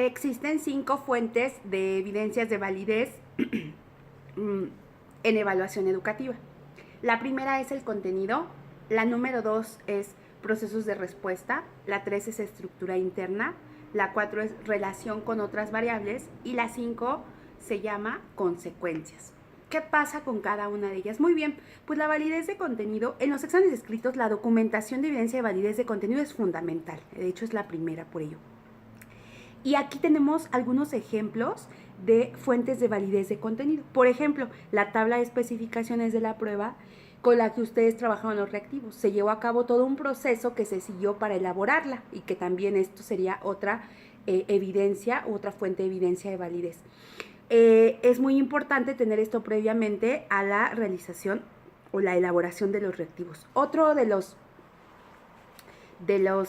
Existen 5 fuentes de evidencias de validez en evaluación educativa. La primera es el contenido, la número 2 es procesos de respuesta, la 3 es estructura interna, la 4 es relación con otras variables y la 5 se llama consecuencias. ¿Qué pasa con cada una de ellas? Muy bien, pues la validez de contenido, en los exámenes escritos la documentación de evidencia de validez de contenido es fundamental, de hecho es la primera por ello. Y aquí tenemos algunos ejemplos de fuentes de validez de contenido. Por ejemplo, la tabla de especificaciones de la prueba con la que ustedes trabajaron los reactivos. Se llevó a cabo todo un proceso que se siguió para elaborarla y que también esto sería otra evidencia, otra fuente de evidencia de validez. Es muy importante tener esto previamente a la realización o la elaboración de los reactivos. Otro de los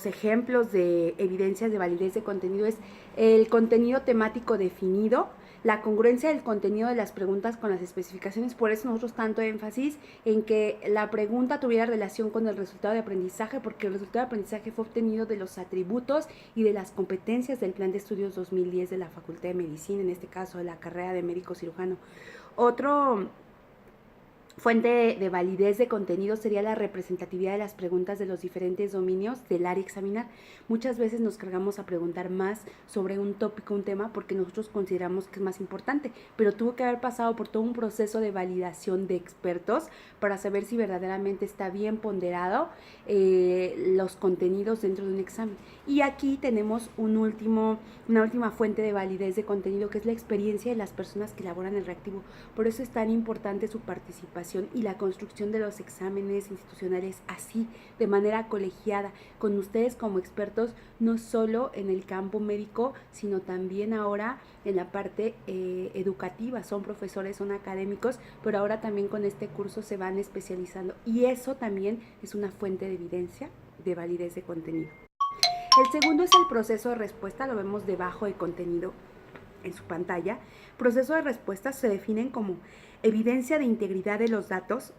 ejemplos de evidencias de validez de contenido es el contenido temático definido, la congruencia del contenido de las preguntas con las especificaciones. Por eso nosotros tanto énfasis en que la pregunta tuviera relación con el resultado de aprendizaje, porque el resultado de aprendizaje fue obtenido de los atributos y de las competencias del Plan de Estudios 2010 de la Facultad de Medicina, en este caso de la carrera de médico cirujano. Otro fuente de validez de contenido sería la representatividad de las preguntas de los diferentes dominios del área examinar. Muchas veces nos cargamos a preguntar más sobre un tópico, un tema, porque nosotros consideramos que es más importante, pero tuvo que haber pasado por todo un proceso de validación de expertos para saber si verdaderamente está bien ponderado los contenidos dentro de un examen. Y aquí tenemos una última fuente de validez de contenido, que es la experiencia de las personas que elaboran el reactivo. Por eso es tan importante su participación y la construcción de los exámenes institucionales así, de manera colegiada, con ustedes como expertos, no solo en el campo médico, sino también ahora en la parte educativa. Son profesores, son académicos, pero ahora también con este curso se van especializando, y eso también es una fuente de evidencia de validez de contenido. El segundo es el proceso de respuesta, lo vemos debajo de contenido en su pantalla. Proceso de respuesta se definen como evidencia de integridad de los datos,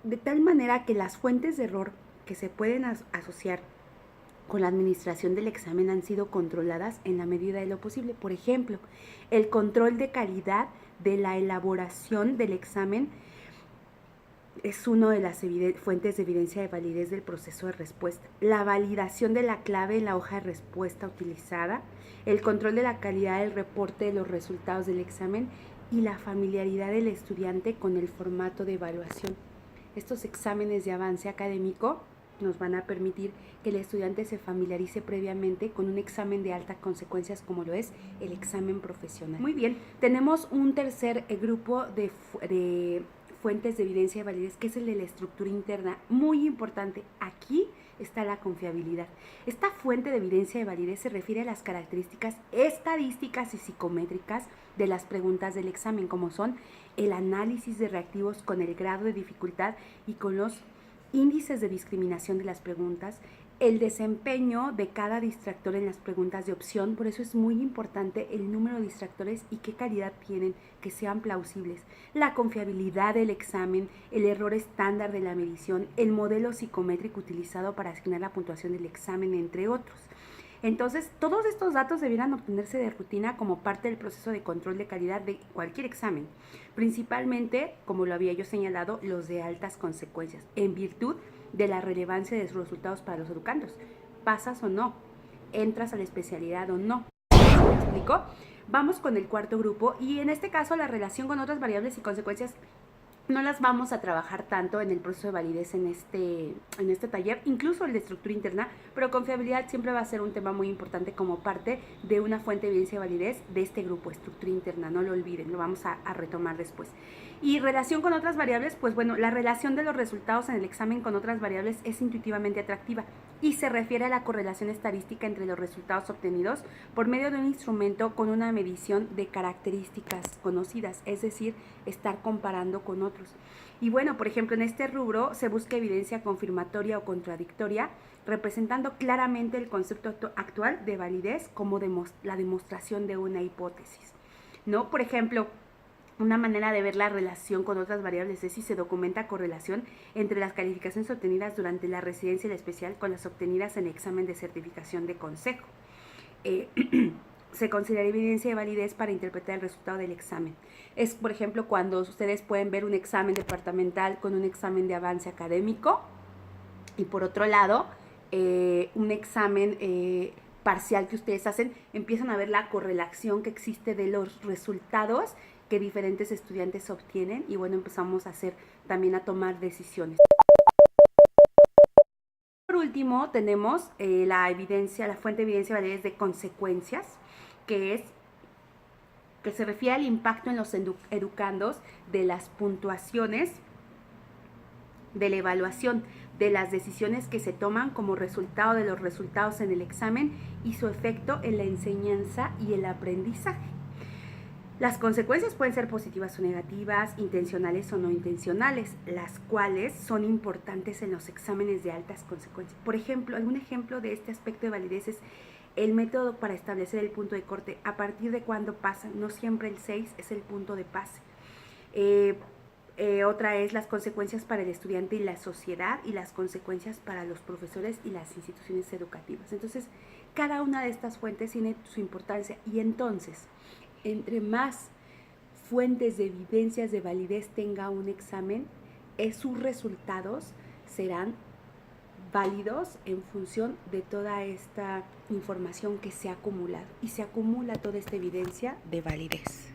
de tal manera que las fuentes de error que se pueden asociar con la administración del examen han sido controladas en la medida de lo posible. Por ejemplo, el control de calidad de la elaboración del examen es una de las fuentes de evidencia de validez del proceso de respuesta. La validación de la clave en la hoja de respuesta utilizada, el control de la calidad del reporte de los resultados del examen y la familiaridad del estudiante con el formato de evaluación. Estos exámenes de avance académico nos van a permitir que el estudiante se familiarice previamente con un examen de altas consecuencias como lo es el examen profesional. Muy bien, tenemos un tercer grupo de fuentes de evidencia de validez, que es el de la estructura interna. Muy importante, aquí está la confiabilidad. Esta fuente de evidencia de validez se refiere a las características estadísticas y psicométricas de las preguntas del examen, como son el análisis de reactivos con el grado de dificultad y con los índices de discriminación de las preguntas, el desempeño de cada distractor en las preguntas de opción. Por eso es muy importante el número de distractores y qué calidad tienen, que sean plausibles, la confiabilidad del examen, el error estándar de la medición, el modelo psicométrico utilizado para asignar la puntuación del examen, entre otros. Entonces, todos estos datos debieran obtenerse de rutina como parte del proceso de control de calidad de cualquier examen, principalmente, como lo había yo señalado, los de altas consecuencias, en virtud de la relevancia de sus resultados para los educandos. ¿Pasas o no? ¿Entras a la especialidad o no? ¿Me explico? Vamos con el cuarto grupo, y en este caso la relación con otras variables y consecuencias no las vamos a trabajar tanto en el proceso de validez en este taller, incluso el de estructura interna, pero confiabilidad siempre va a ser un tema muy importante como parte de una fuente de evidencia de validez de este grupo, estructura interna, no lo olviden, lo vamos a retomar después. Y relación con otras variables, pues bueno, la relación de los resultados en el examen con otras variables es intuitivamente atractiva y se refiere a la correlación estadística entre los resultados obtenidos por medio de un instrumento con una medición de características conocidas, es decir, estar comparando con otros. Y bueno, por ejemplo, en este rubro se busca evidencia confirmatoria o contradictoria, representando claramente el concepto actual de validez como la demostración de una hipótesis, ¿no? Por ejemplo, una manera de ver la relación con otras variables es si se documenta correlación entre las calificaciones obtenidas durante la residencia y la especial con las obtenidas en el examen de certificación de consejo. se considera evidencia de validez para interpretar el resultado del examen. Es, por ejemplo, cuando ustedes pueden ver un examen departamental con un examen de avance académico y por otro lado, un examen parcial que ustedes hacen, empiezan a ver la correlación que existe de los resultados que diferentes estudiantes obtienen y bueno, empezamos a hacer también a tomar decisiones. Por último, tenemos la fuente de evidencia de validez de consecuencias, que se refiere al impacto en los educandos de las puntuaciones, de la evaluación, de las decisiones que se toman como resultado de los resultados en el examen y su efecto en la enseñanza y el aprendizaje. Las consecuencias pueden ser positivas o negativas, intencionales o no intencionales, las cuales son importantes en los exámenes de altas consecuencias. Por ejemplo, algún ejemplo de este aspecto de validez es el método para establecer el punto de corte, a partir de cuándo pasan, no siempre el 6 es el punto de pase. Otra es las consecuencias para el estudiante y la sociedad y las consecuencias para los profesores y las instituciones educativas. Entonces, cada una de estas fuentes tiene su importancia y entonces, entre más fuentes de evidencias de validez tenga un examen, sus resultados serán válidos en función de toda esta información que se ha acumulado y se acumula toda esta evidencia de validez.